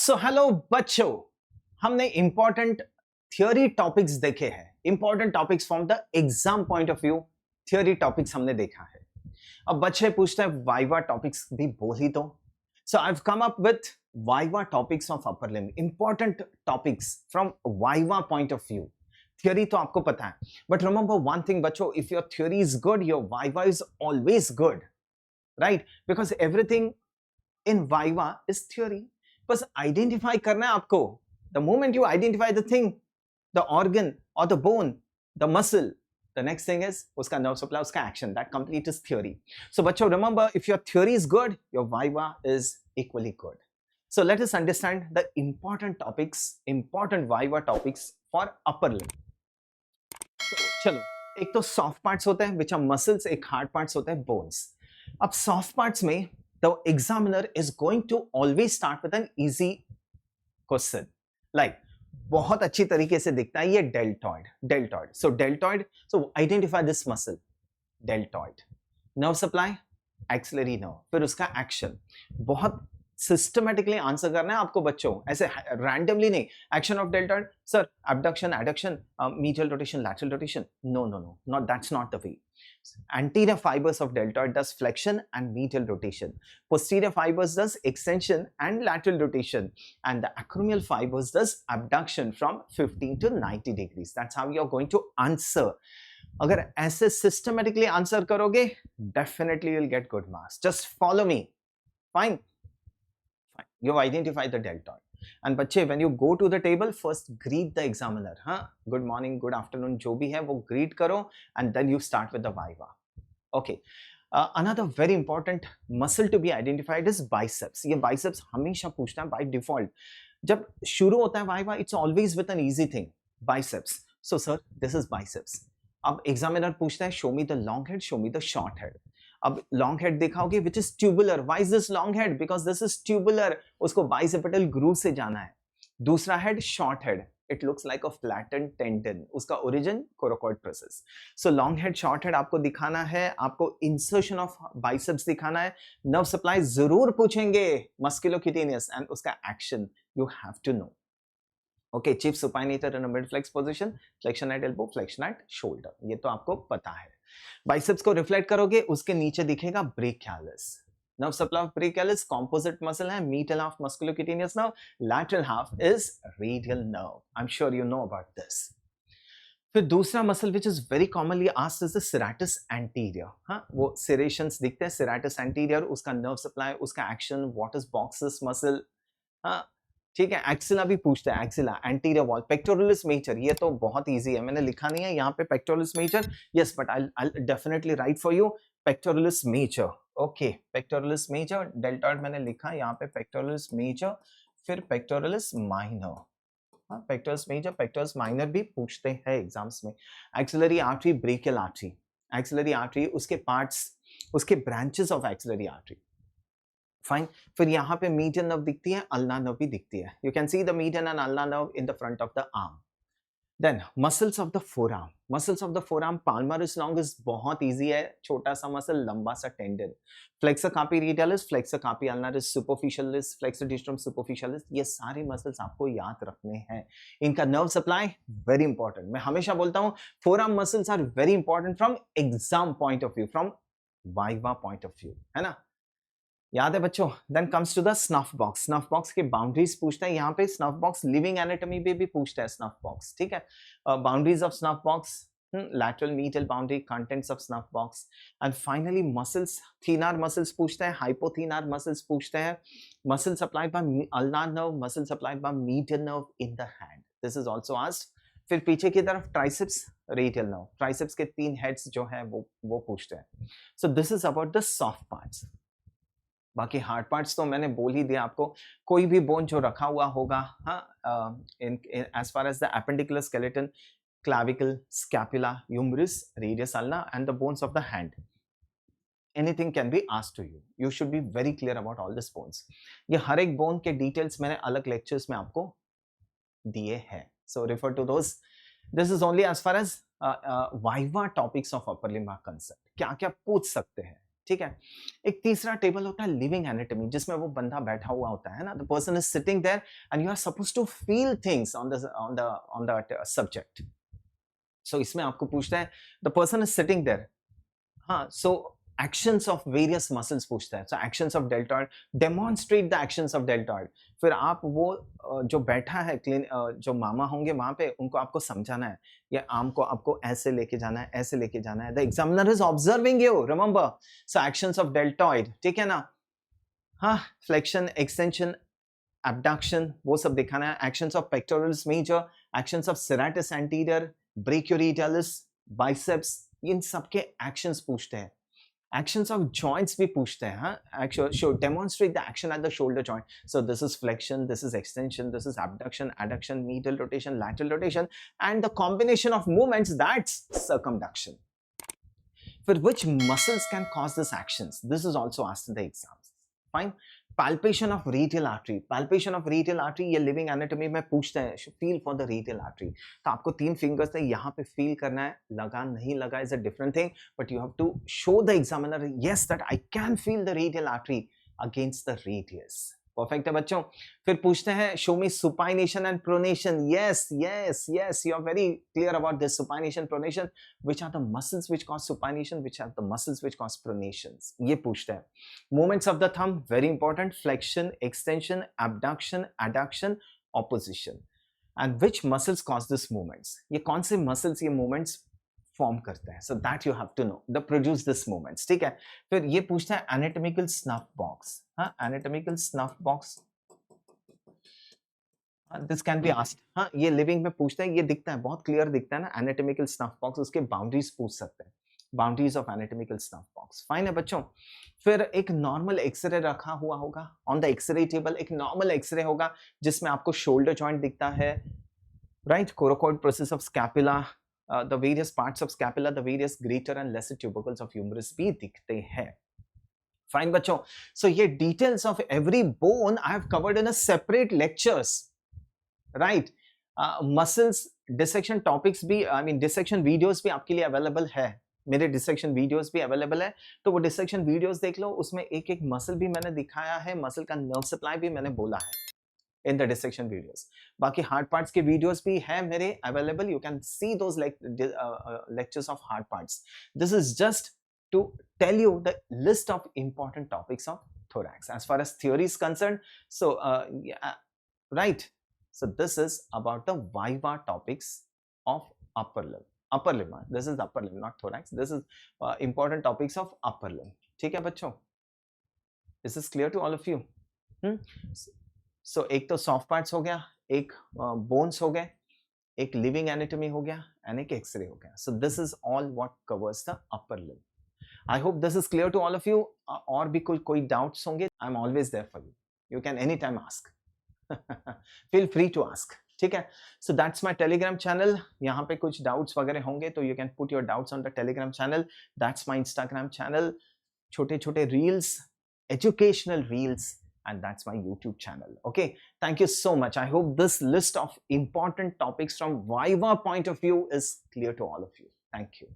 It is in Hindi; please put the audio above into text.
सो हेलो बच्चों, हमने इंपॉर्टेंट थियोरी टॉपिक्स देखे हैं. Important topics from the exam point of view theory topics हमने देखा है. अब बच्चे पूछते हैं वाइवा टॉपिक्स भी बोल ही दो. So I have come up with viva topics of upper limb, important topics from viva point of view. Theory तो आपको पता है, बट रिमेंबर वन थिंग बच्चों, if your theory is good, your viva is always good, right? Because everything in viva is theory. बस आइडेंटिफाई करना है आपको. The moment you identify the thing, the organ और the bone, the muscle, the next thing is उसका नर्व सप्लाई, उसका action. That complete is theory. So बच्चों remember, if your theory is good, your viva is equally good. So let us understand the important topics, important viva topics for upper limb. चलो, एक तो सॉफ्ट पार्ट्स होते हैं विच आर मसल्स, एक हार्ड पार्ट्स होते हैं बोन्स. अब सॉफ्ट पार्ट्स में the examiner is going to always start with an easy question, like बहुत अच्छी तरीके से दिखता है ये deltoid. So identify this muscle, deltoid. Nerve supply, axillary nerve. फिर उसका action. बहुत सिस्टमेटिकली आंसर करना है आपको बच्चों, ऐसे रैंडमली नहीं. Action of deltoid, sir abduction, adduction, medial rotation, lateral rotation. No, not that's not the way. Anterior fibers of deltoid does flexion and medial rotation. Posterior fibers does extension and lateral rotation, and the acromial fibers does abduction from 15 to 90 degrees. That's how you're going to answer. अगर ऐसे systematically answer करोगे, definitely you'll get good marks. Just follow me. Fine. You identify the deltoid. And बच्चे, when you go to the table, first greet the examiner. हाँ, good morning, good afternoon, जो भी है वो greet करो, and then you start with the viva. Okay. Another very important muscle to be identified is biceps. ये biceps हमेशा पूछता है by default. जब शुरू होता है viva, it's always with an easy thing, biceps. So sir, this is biceps. अब examiner पूछता है show me the long head, show me the short head. अब लॉन्ग हेड दिखाओगे which is tubular. Why is this long head? Because this is tubular. उसको बाइसेप्टल ग्रूव से जाना है. दूसरा head short head, it looks like a flattened tendon. उसका origin coracoid process. So long head, short head आपको दिखाना है. आपको इंसर्शन ऑफ बाइसेप्स दिखाना है. नर्व सप्लाई जरूर पूछेंगे, मस्कुलोक्यूटेनियस, एंड उसका action you have to know. Okay, chief supinator in a mid flex position, flexion at elbow, flexion at shoulder. ये तो आपको पता है. बाइसेप्स को रिफ्लेक्ट करोगे, उसके नीचे दिखेगा brachialis. Nerve supply of brachialis composite muscle है. Medial half musculocutaneous nerve, lateral half is radial nerve. I am sure you know about this. फिर दूसरा muscle which is very commonly asked is the serratus anterior. हाँ, वो सेरेशंस दिखते हैं. सेरेटस एंटीरियर, उसका नर्व सप्लाई, उसका action, what is boxer's muscle. हाँ, ठीक है. एक्सिला भी पूछता है, axilla, anterior wall, pectoralis major. ये तो बहुत इजी है, मैंने लिखा नहीं है यहाँ पे pectoralis major. Yes, but I definitely write for you pectoralis major. Okay, pectoralis major, deltoid मैंने लिखा यहाँ पे पेक्टोरलिस मेजर. फिर पेक्टोरलिस माइनर. हाँ, पेक्टोरलिस मेजर, पेक्टोरलिस माइनर भी पूछते हैं एग्जाम्स में. Axillary artery, brachial artery. Axillary artery, उसके पार्ट्स, उसके branches of axillary artery. Fine. फिर यहाँ पे मीडियन नर्व दिखती है, अल्ना नर्व भी दिखती है. You can see the median and ulnar nerve in the front of the arm. Then muscles of the forearm. Muscles of the forearm, palmaris longus बहुत इजी है, छोटा सा मसल, लंबा सा tendon. Flexor carpi radialis, flexor carpi ulnaris, superficialis, flexor digitorum superficialis. ये सारे मसल्स आपको याद रखने हैं. इनका नर्व सप्लाई वेरी इंपॉर्टेंट. मैं हमेशा बोलता हूँ forearm muscles are very important from exam point of view, from viva point of view, है ना? याद है बच्चों? Then comes to the snuff box. Snuff box के बाउंड्रीज पूछता है. यहाँ पे स्नफ बॉक्स लिविंग एनाटॉमी पे भी पूछता है स्नफ बॉक्स. ठीक है. Boundaries of snuff box, lateral medial boundary, contents of snuff box, and finally muscles. thenar muscles पूछता है, hypothenar muscles पूछता है. muscle supplied by ulnar nerve, muscle supplied by medial nerve in the hand. This is also asked. फिर पीछे की तरफ ट्राइसेप्स, रेडियल नर्व. ट्राइसेप्स के 3 हेड्स जो है वो पूछते हैं. So this is about the soft parts. बाकी हार्ड पार्ट्स तो मैंने बोल ही दिया आपको. कोई भी बोन जो रखा हुआ होगा, हाँ, as far as the appendicular skeleton, clavicle, scapula, humerus, radius ulna, and the bones of the hand. Anything can be asked to you. You should be very clear about all these bones. ये हर एक बोन के डिटेल्स मैंने अलग लेक्चर्स में आपको दिए हैं. So refer to those. This is only as far as viva topics of upper limb are concerned. क्या क्या पूछ सकते हैं, ठीक है। एक तीसरा टेबल होता है लिविंग एनाटॉमी, जिसमें वो बंदा बैठा हुआ होता है ना, the person is sitting there and you are supposed to feel things on the subject. So इसमें आपको पूछता है the person is sitting there, हाँ, so actions of various muscles पूछता है। So actions of deltoid, demonstrate the actions of deltoid. फिर आप वो जो बैठा है जो मामा होंगे वहां पे, उनको आपको समझाना है, या आर्म को आपको ऐसे लेके जाना है, ऐसे लेके जाना है। The examiner is observing you, remember. So actions of deltoid, ठीक है ना, हाँ, फ्लेक्शन, एक्सटेंशन, abduction, वो सब दिखाना है। Actions of pectorals major, actions of serratus anterior, brachioradialis, biceps, इन सब के एक्शंस पूछते हैं। एक्शंस ऑफ जॉइंट्स भी पूछते हैं, हाँ, show demonstrate the action at the shoulder joint. So this is flexion, this is extension, this is abduction, adduction, medial rotation, lateral rotation, and the combination of movements, that's circumduction. फिर which muscles can cause this actions? This is also asked in the exams. Fine. Palpation of radial artery. Palpation of radial artery ये living anatomy में पूछते हैं, feel for the radial artery. तो आपको 3 fingers से यहाँ पे feel करना है, लगा नहीं लगा is a different thing, but you have to show the examiner, yes, that I can feel the radial artery against the radius. Perfect है बच्चों। फिर पूछते हैं show me supination and pronation. Yes yes yes, you are very clear about this supination pronation, which are the muscles which cause supination, which are the muscles which cause pronations, ये पूछते हैं। Movements of the thumb, very important, flexion, extension, abduction, adduction, opposition, and which muscles cause this movements, ये कौन से मसल्स ये मूवमेंट्स फॉर्म करते हैं। So that you have to know, the produce this movements, ठीक है। फिर ये पूछता है एनाटॉमिकल स्नफ बॉक्स, हाँ, anatomical snuff box, this can be asked, हाँ, ये लिविंग में पूछता है, ये दिखता है, बहुत क्लियर दिखता है ना, एनाटॉमिकल स्नफ बॉक्स, उसके बाउंड्रीज पूछ सकते हैं, boundaries of anatomical snuff box. Fine है बच्चों। फिर एक नॉर्मल एक्सरे रखा हुआ होगा ऑन द एक्सरे टेबल, एक नॉर्मल एक्सरे होगा जिसमें आपको शोल्डर जॉइंट दिखता है, right, coracoid process of scapula, the various parts of scapula, the various greater and lesser tubercles of humerus भी दिखते हैं। फाइन बच्चों, सो ये details of every bone I have covered in a separate lectures, right. Muscles dissection topics भी, आई मीन डिसेक्शन वीडियोस भी आपके लिए अवेलेबल है, मेरे डिसेक्शन वीडियोस भी अवेलेबल है, तो वो डिसेक्शन वीडियोस देख लो, उसमें एक एक मसल भी मैंने दिखाया है, मसल का नर्व सप्लाई भी मैंने बोला है in the dissection videos. बाकी hard parts के videos भी हैं मेरे available. You can see those lectures of hard parts. This is just to tell you the list of important topics of thorax as far as theory is concerned. So, yeah, right. So this is about the Viva topics of upper limb. Upper limb. This is upper limb, not thorax. This is important topics of upper limb. ठीक है बच्चों? This is clear to all of you. सो एक तो सॉफ्ट पार्ट्स हो गया, एक बोन्स हो गए, एक लिविंग एनाटॉमी हो गया, एंड एक एक्सरे हो गया। So this is all what covers the upper limb. I hope this is clear to all of you. और भी कोई डाउट्स होंगे, I am always there for you, you can any time ask, feel free to ask, ठीक है। So that's my Telegram channel, यहाँ पे कुछ डाउट्स वगैरह होंगे तो you can put your doubts on the Telegram channel. That's my Instagram channel, छोटे छोटे reels, educational reels, and that's my YouTube channel. Okay, thank you so much. I hope this list of important topics from Viva point of view is clear to all of you. Thank you.